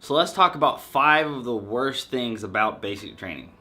So let's talk about 5 of the worst things about basic training.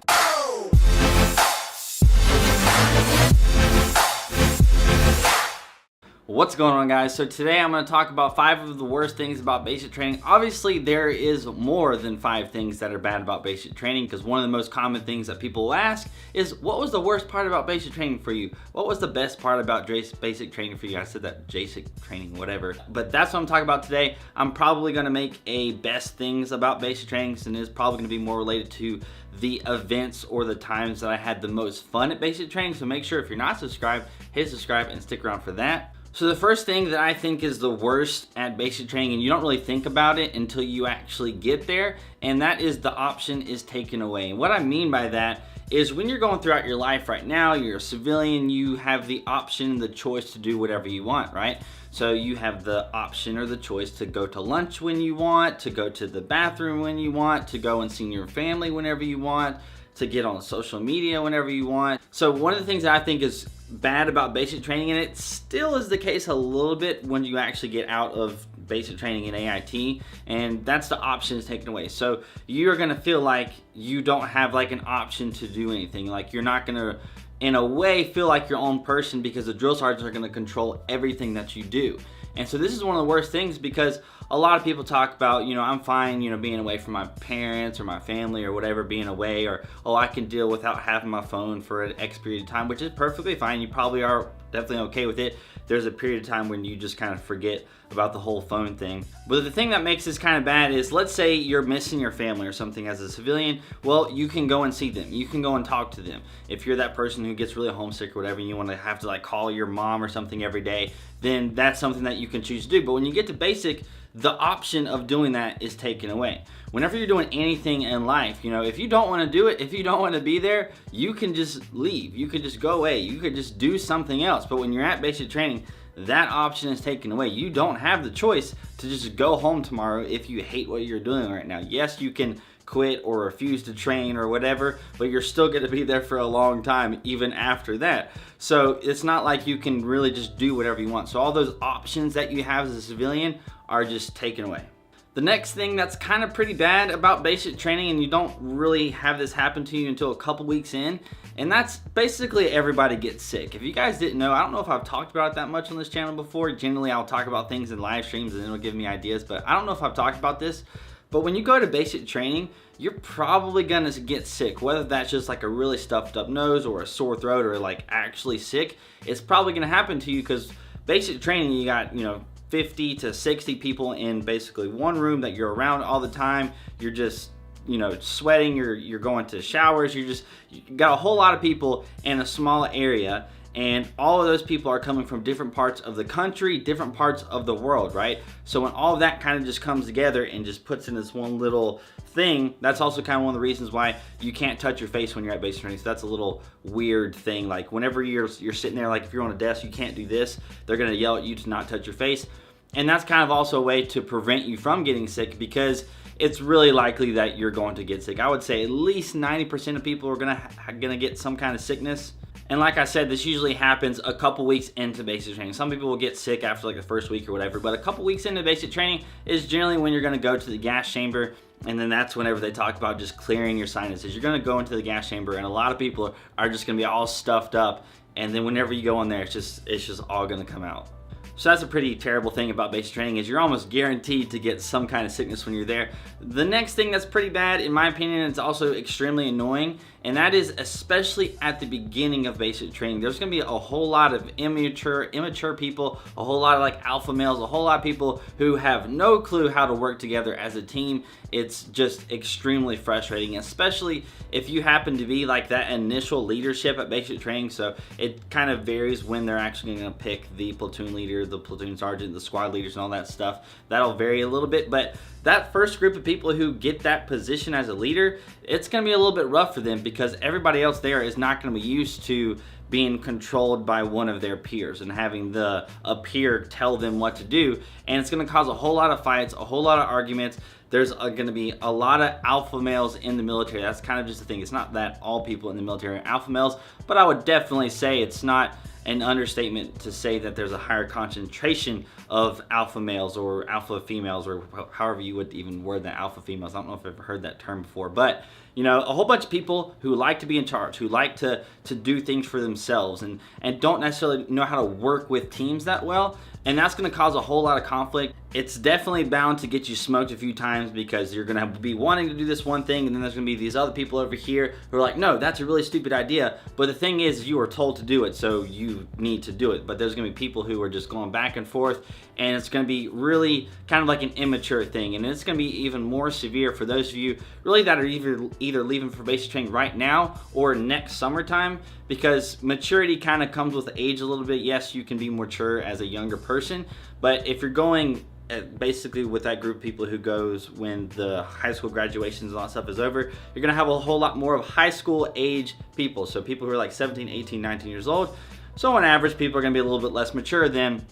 What's going on, guys? So today I'm going to talk about 5 of the worst things about basic training. Obviously, there is more than 5 things that are bad about basic training, because one of the most common things that people will ask is, what was the worst part about basic training for you? What was the best part about basic training for you? I said that basic training, whatever. But that's what I'm talking about today. I'm probably going to make a best things about basic training, and it's probably going to be more related to the events or the times that I had the most fun at basic training. So make sure if you're not subscribed, hit subscribe and stick around for that. So the first thing that I think is the worst at basic training, and you don't really think about it until you actually get there, and that is the option is taken away. And what I mean by that is when you're going throughout your life right now, you're a civilian, you have the option, the choice to do whatever you want, right? So you have the option or the choice to go to lunch when you want, to go to the bathroom when you want, to go and see your family whenever you want, to get on social media whenever you want. So one of the things that I think is bad about basic training, and it still is the case a little bit when you actually get out of basic training in AIT, and that's the options taken away. So you're gonna feel like you don't have like an option to do anything. Like you're not gonna, in a way, feel like your own person, because the drill sergeants are gonna control everything that you do. And so this is one of the worst things, because a lot of people talk about, I'm fine, being away from my parents or my family or whatever, being away, or, oh, I can deal without having my phone for an X period of time, which is perfectly fine. You probably are definitely okay with it. There's a period of time when you just kind of forget about the whole phone thing. But the thing that makes this kind of bad is, let's say you're missing your family or something as a civilian. Well, you can go and see them. You can go and talk to them. If you're that person who gets really homesick or whatever, and you want to have to like call your mom or something every day, then that's something that you can choose to do. But when you get to basic, the option of doing that is taken away. Whenever you're doing anything in life, if you don't want to do it, if you don't want to be there, you can just leave. You could just go away. You could just do something else. But when you're at basic training, that option is taken away. You don't have the choice to just go home tomorrow if you hate what you're doing right now. Yes, you can quit or refuse to train or whatever, but you're still going to be there for a long time even after that. So it's not like you can really just do whatever you want. So all those options that you have as a civilian are just taken away. The next thing that's kind of pretty bad about basic training, and you don't really have this happen to you until a couple weeks in, and that's basically everybody gets sick. If you guys didn't know, I don't know if I've talked about it that much on this channel before. Generally, I'll talk about things in live streams and it'll give me ideas, but I don't know if I've talked about this. But when you go to basic training, you're probably gonna get sick, whether that's just like a really stuffed up nose or a sore throat or like actually sick. It's probably gonna happen to you, because basic training, you got, 50 to 60 people in basically one room that you're around all the time. You're just, sweating, you're going to showers, you got a whole lot of people in a small area, and all of those people are coming from different parts of the country, different parts of the world, right? So when all of that kind of just comes together and just puts in this one little thing, that's also kind of one of the reasons why you can't touch your face when you're at basic training. So that's a little weird thing. Like whenever you're sitting there, like if you're on a desk, you can't do this, they're gonna yell at you to not touch your face. And that's kind of also a way to prevent you from getting sick, because it's really likely that you're going to get sick. I would say at least 90% of people are gonna get some kind of sickness. And like I said, this usually happens a couple weeks into basic training. Some people will get sick after like the first week or whatever, but a couple weeks into basic training is generally when you're gonna go to the gas chamber, and then that's whenever they talk about just clearing your sinuses. You're gonna go into the gas chamber, and a lot of people are just gonna be all stuffed up, and then whenever you go in there, it's just all gonna come out. So that's a pretty terrible thing about basic training, is you're almost guaranteed to get some kind of sickness when you're there. The next thing that's pretty bad, in my opinion, it's also extremely annoying, and that is especially at the beginning of basic training. There's gonna be a whole lot of immature people, a whole lot of like alpha males, a whole lot of people who have no clue how to work together as a team. It's just extremely frustrating, especially if you happen to be like that initial leadership at basic training. So it kind of varies when they're actually gonna pick the platoon leader, the platoon sergeant, the squad leaders, and all that stuff. That'll vary a little bit, but that first group of people who get that position as a leader, it's gonna be a little bit rough for them, because everybody else there is not gonna be used to being controlled by one of their peers and having a peer tell them what to do. And it's gonna cause a whole lot of fights, a whole lot of arguments. There's gonna be a lot of alpha males in the military. That's kind of just the thing. It's not that all people in the military are alpha males, but I would definitely say it's not an understatement to say that there's a higher concentration of alpha males or alpha females, or however you would even word that, alpha females. I don't know if I've ever heard that term before, but you know, a whole bunch of people who like to be in charge, who like to do things for themselves, and don't necessarily know how to work with teams that well. And that's going to cause a whole lot of conflict. It's definitely bound to get you smoked a few times, because you're going to be wanting to do this one thing, and then there's going to be these other people over here who are like, no, that's a really stupid idea. But the thing is, you were told to do it, so you need to do it. But there's going to be people who are just going back and forth, and it's going to be really kind of like an immature thing. And it's going to be even more severe for those of you really that are either leaving for basic training right now or next summertime, because maturity kind of comes with age a little bit. Yes, you can be mature as a younger person, but if you're going basically with that group of people who goes when the high school graduations and all that stuff is over, you're gonna have a whole lot more of high school age people. So people who are like 17, 18, 19 years old. So on average, people are gonna be a little bit less mature than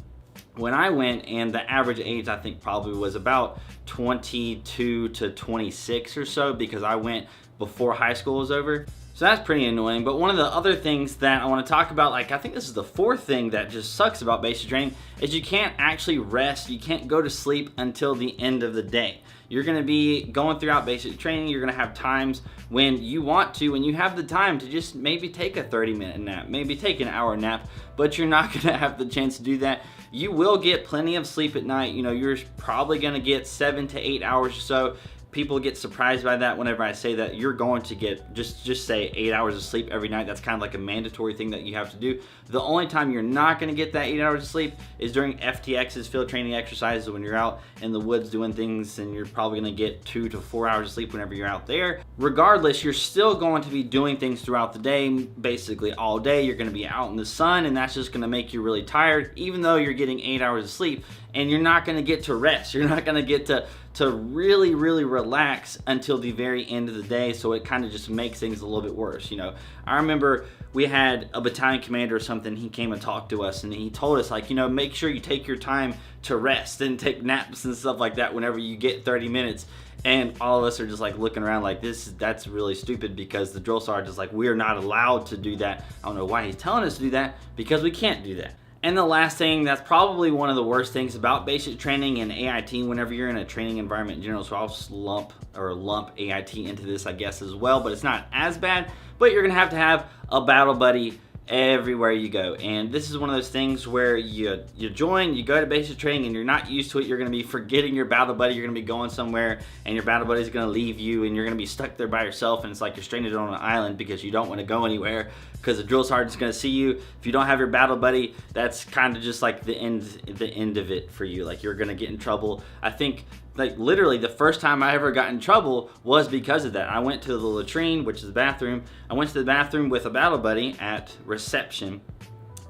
when I went, and the average age I think probably was about 22 to 26 or so, because I went before high school was over. So that's pretty annoying. But one of the other things that I want to talk about, like I think this is the fourth thing that just sucks about basic training, is you can't actually rest. You can't go to sleep until the end of the day. You're going to be going throughout basic training. You're going to have times when you want to, and you have the time to just maybe take a 30-minute nap, maybe take an hour nap, but you're not going to have the chance to do that. You will get plenty of sleep at night. You know, you're probably going to get 7 to 8 hours or so. People get surprised by that whenever I say that you're going to get just say 8 hours of sleep every night. That's kind of like a mandatory thing that you have to do. The only time you're not going to get that 8 hours of sleep is during FTX's, field training exercises, when you're out in the woods doing things, and you're probably going to get 2 to 4 hours of sleep whenever you're out there. Regardless, you're still going to be doing things throughout the day, basically all day. You're going to be out in the sun, and that's just going to make you really tired, even though you're getting 8 hours of sleep, and you're not going to get to rest. You're not going to get to really relax until the very end of the day. So it kind of just makes things a little bit worse. You know, I remember we had a battalion commander or something. He came and talked to us, and he told us, like, you know, make sure you take your time to rest and take naps and stuff like that whenever you get 30 minutes. And all of us are just like looking around like, that's really stupid, because the drill sergeant is like, we are not allowed to do that. I don't know why he's telling us to do that, because we can't do that. And the last thing, that's probably one of the worst things about basic training and AIT whenever you're in a training environment in general, so I'll lump AIT into this, I guess, as well, but it's not as bad. But you're gonna have a battle buddy everywhere you go. And this is one of those things where you join, you go to basic training, and you're not used to it. You're gonna be forgetting your battle buddy. You're gonna be going somewhere, and your battle buddy's gonna leave you, and you're gonna be stuck there by yourself, and it's like you're stranded on an island because you don't want to go anywhere, because the drill sergeant's gonna see you. If you don't have your battle buddy, that's kind of just like the end of it for you. Like, you're gonna get in trouble. I think, like, literally the first time I ever got in trouble was because of that. I went to the latrine, which is the bathroom. I went to the bathroom with a battle buddy at reception,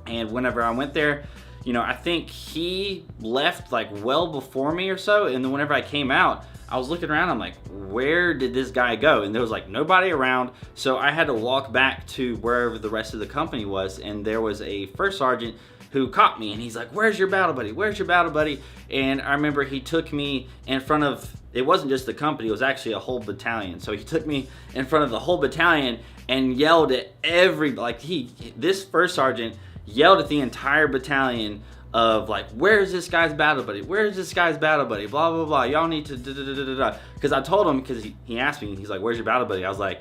and whenever I went there, you know, I think he left like well before me or so, and then whenever I came out, I was looking around, I'm like, where did this guy go? And there was like nobody around, so I had to walk back to wherever the rest of the company was, and there was a first sergeant who caught me, and he's like, where's your battle buddy? Where's your battle buddy? And I remember he took me in front of, it wasn't just the company, it was actually a whole battalion. So he took me in front of the whole battalion and yelled at this first sergeant yelled at the entire battalion of like, where's this guy's battle buddy? Where's this guy's battle buddy? Blah, blah, blah. Y'all need to da-da-da-da-da. Because I told him, because he asked me, he's like, where's your battle buddy? I was like,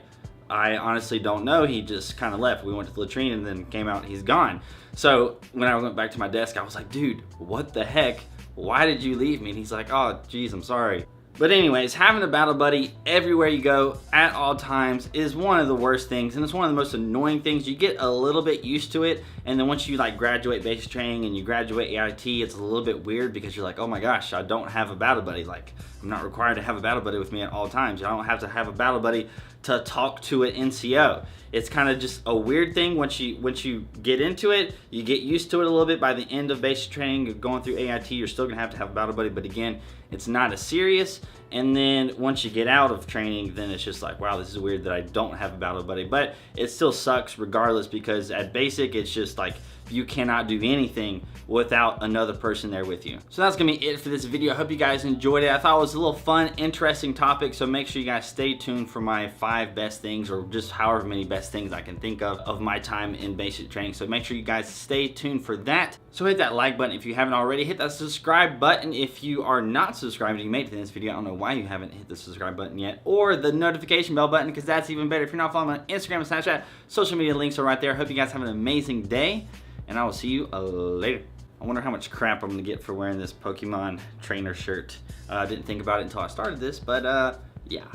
I honestly don't know. He just kind of left. We went to the latrine and then came out and he's gone. So when I went back to my desk, I was like, dude, what the heck? Why did you leave me? And he's like, oh, geez, I'm sorry. But anyways, having a battle buddy everywhere you go at all times is one of the worst things, and it's one of the most annoying things. You get a little bit used to it, and then once you like graduate basic training and you graduate AIT, it's a little bit weird, because you're like, oh my gosh, I don't have a battle buddy. Like, I'm not required to have a battle buddy with me at all times. I don't have to have a battle buddy to talk to an NCO. It's kind of just a weird thing. Once you get into it, you get used to it a little bit. By the end of basic training, going through AIT, you're still gonna have to have a battle buddy, but again, it's not as serious. And then once you get out of training, then it's just like, wow, this is weird that I don't have a battle buddy. But it still sucks regardless, because at basic, it's just like you cannot do anything without another person there with you. So that's gonna be it for this video. I hope you guys enjoyed it. I thought it was a little fun, interesting topic, so make sure you guys stay tuned for my 5 best things, or just however many best things I can think of my time in basic training. So make sure you guys stay tuned for that. So hit that like button if you haven't already. Hit that subscribe button if you are not subscribed and you made it to this video. I don't know why you haven't hit the subscribe button yet, or the notification bell button, because that's even better. If you're not following me on Instagram and Snapchat, social media links are right there. Hope you guys have an amazing day, and I will see you later. I wonder how much crap I'm gonna get for wearing this Pokemon trainer shirt. I didn't think about it until I started this, but yeah.